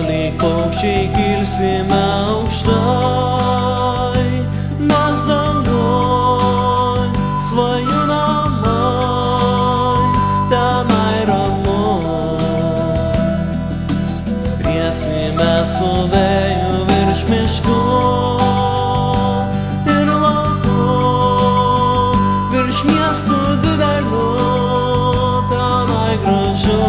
Lyg paukščiai kilsime aukštai, mes dangoj svajų namai, tenai ramu. Skriesime su vėju virš miškų ir laukų, virš miestų didelių, tenai gražu.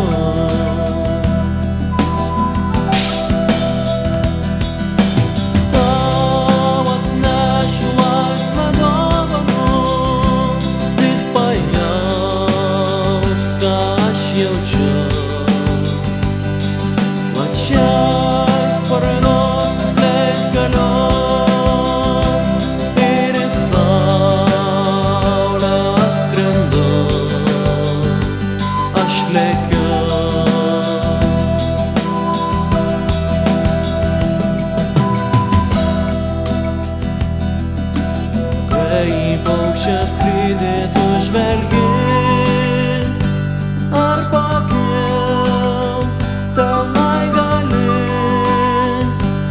Į paukščią skrydį tu žvelgi, ar pakil, tenai gali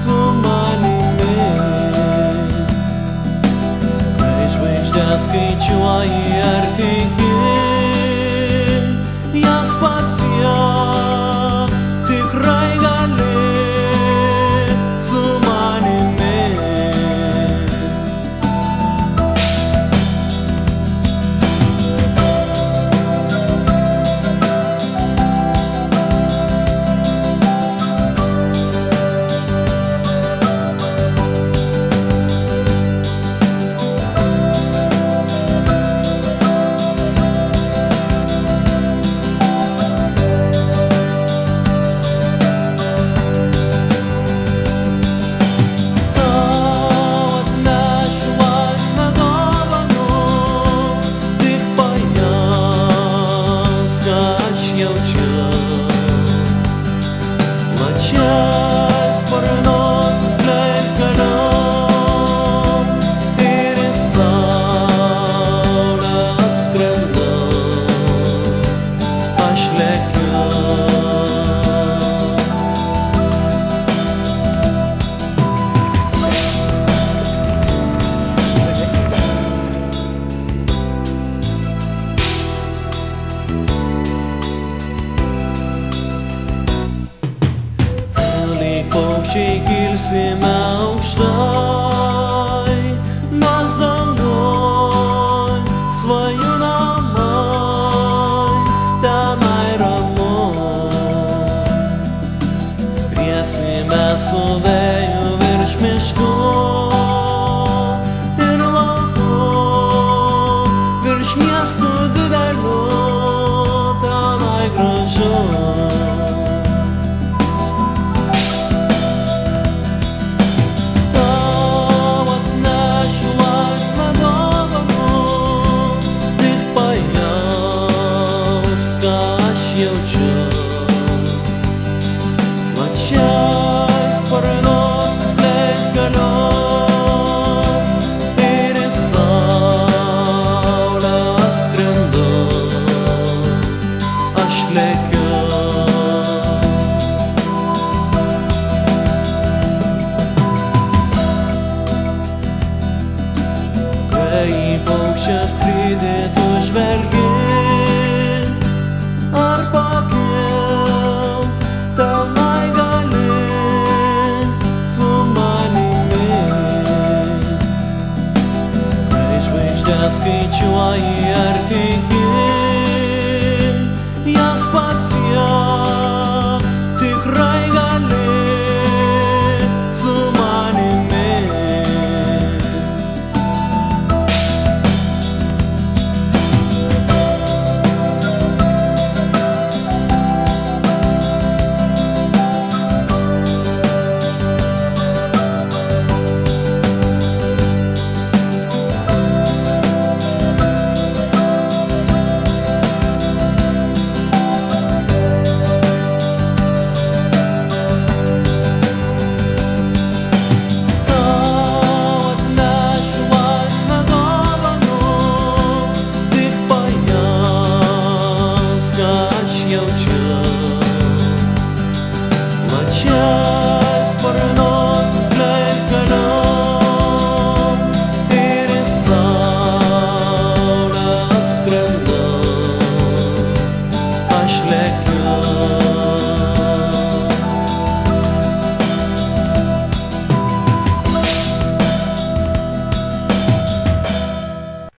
su manimi. Kai žvaigždės skaičiuoji ar tiki, jas pasiek, tikrai gali su manimi. Paukščiai kilsime aukštai, mes dangoj svajų namai, tenai ramu. Skriesime su vėju virš miškų ir laukų, virš miestų didelių, tenai gražu. Į paukščią skrydį tu žvelgi, ar pakil, tenai gali su manimi. Kai žvaigždės skaičiuoji ar tiki,